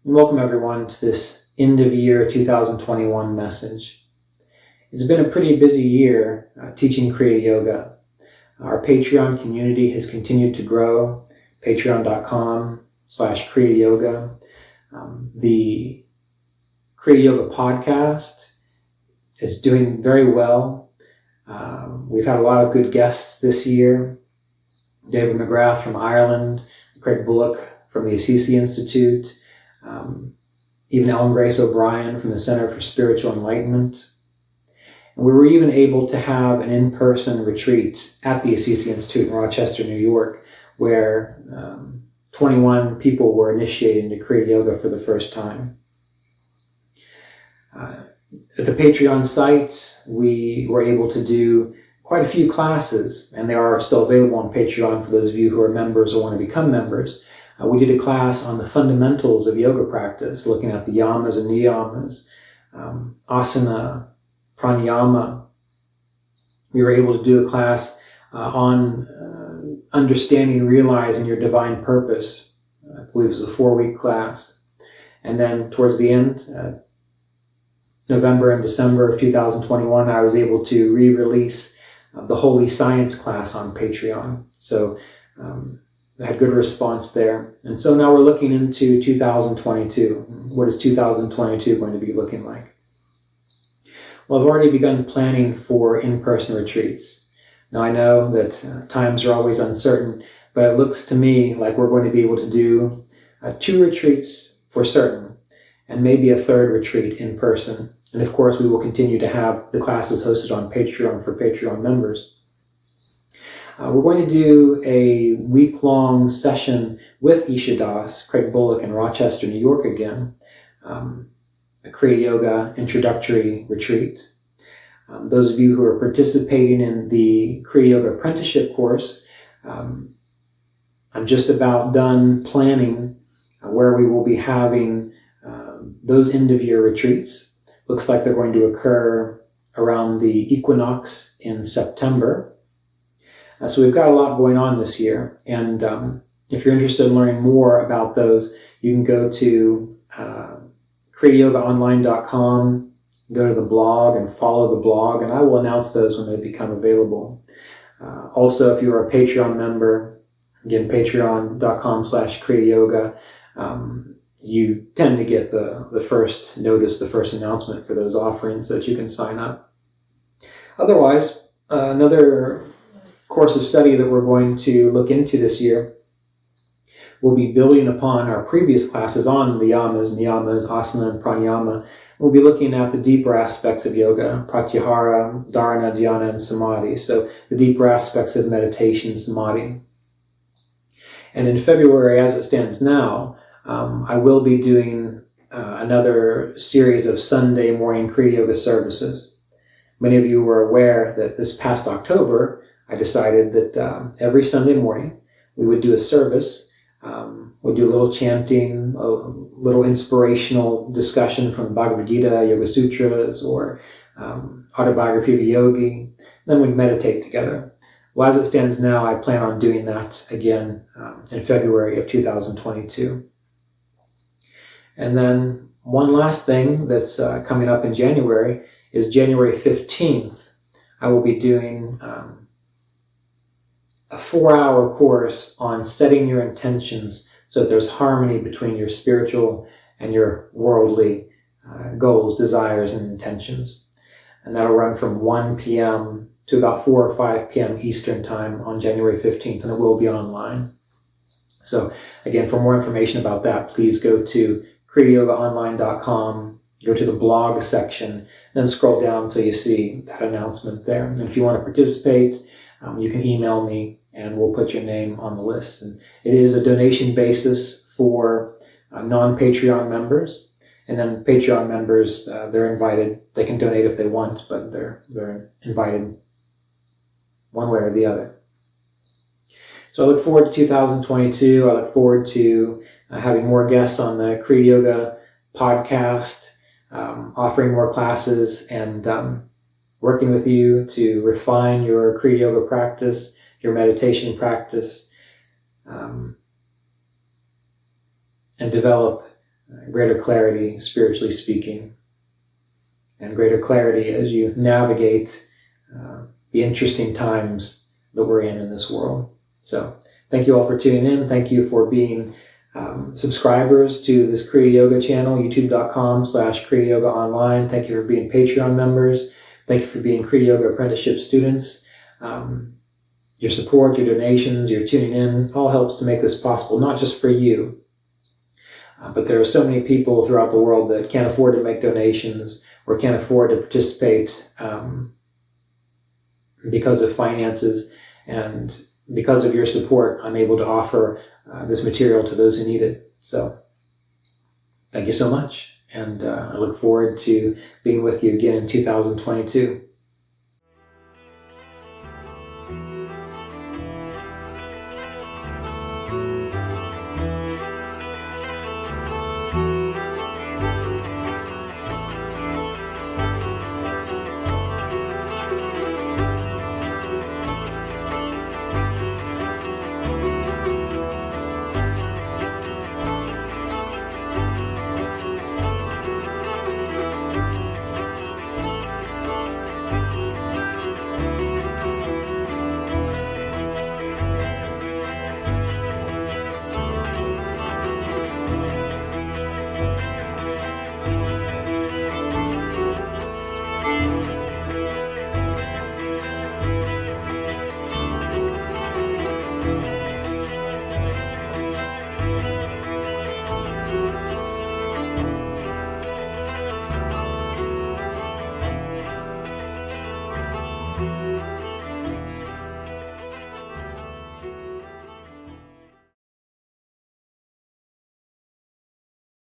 and welcome everyone to this end of year 2021 message. It's been a pretty busy year teaching Kriya Yoga. Our Patreon community has continued to grow, patreon.com/Kriya Yoga. The Kriya Yoga podcast is doing very well. We've had a lot of good guests this year. David McGrath from Ireland, Craig Bullock from the Assisi Institute, even Ellen Grace O'Brien from the Center for Spiritual Enlightenment. And we were even able to have an in-person retreat at the Assisi Institute in Rochester, New York, where 21 people were initiated into Kriya Yoga for the first time. At the Patreon site, we were able to do quite a few classes, and they are still available on Patreon for those of you who are members or want to become members. We did a class on the fundamentals of yoga practice, looking at the yamas and niyamas, asana, pranayama. We were able to do a class on understanding and realizing your divine purpose. I believe it was a 4-week class. And then towards the end, November and December of 2021, I was able to re-release the Holy Science class on Patreon. So I had good response there. And so now we're looking into 2022. What is 2022 going to be looking like? Well, I've already begun planning for in-person retreats. Now I know that times are always uncertain, but it looks to me like we're going to be able to do 2 retreats for certain, and maybe a 3rd retreat in person. And of course, we will continue to have the classes hosted on Patreon for Patreon members. We're going to do a week-long session with Isha Das, Craig Bullock in Rochester, New York again, a Kriya Yoga introductory retreat. Those of you who are participating in the Kriya Yoga apprenticeship course, I'm just about done planning where we will be having those end-of-year retreats. Looks like they're going to occur around the equinox in September. So we've got a lot going on this year. And if you're interested in learning more about those, you can go to KriyaYogaOnline.com, go to the blog and follow the blog, and I will announce those when they become available. Also, if you are a Patreon member, again, patreon.com/Kriya Yoga, you tend to get the first notice, the first announcement for those offerings that you can sign up. Otherwise, another course of study that we're going to look into this year will be building upon our previous classes on the yamas, niyamas, asana, and pranayama. We'll be looking at the deeper aspects of yoga, pratyahara, dharana, dhyana, and samadhi. So the deeper aspects of meditation, samadhi. And in February, as it stands now, I will be doing another series of Sunday morning Kriya Yoga services. Many of you were aware that this past October, I decided that every Sunday morning we would do a service. We'd do a little chanting, a little inspirational discussion from Bhagavad Gita, Yoga Sutras, or Autobiography of a Yogi. Then we'd meditate together. Well, as it stands now, I plan on doing that again in February of 2022. And then one last thing that's coming up in January is January 15th. I will be doing a 4-hour course on setting your intentions so that there's harmony between your spiritual and your worldly goals, desires, and intentions. And that'll run from 1 p.m. to about 4 or 5 p.m. Eastern Time on January 15th, and it will be online. So again, for more information about that, please go to KriyaYogaOnline.com, go to the blog section, then scroll down until you see that announcement there. And if you want to participate, you can email me and we'll put your name on the list. And it is a donation basis for non-Patreon members. And then Patreon members, they're invited. They can donate if they want, but they're invited one way or the other. So I look forward to 2022. I look forward to having more guests on the Kriya Yoga podcast, offering more classes, and working with you to refine your Kriya Yoga practice, your meditation practice, and develop greater clarity, spiritually speaking, and greater clarity as you navigate the interesting times that we're in this world. So thank you all for tuning in. Thank you for being subscribers to this Kriya Yoga channel, youtube.com/Kriya Yoga Online. Thank you for being Patreon members. Thank you for being Kriya Yoga apprenticeship students. Your support, your donations, your tuning in, all helps to make this possible, not just for you, but there are so many people throughout the world that can't afford to make donations or can't afford to participate because of finances. And because of your support, I'm able to offer this material to those who need it. So thank you so much. And I look forward to being with you again in 2022.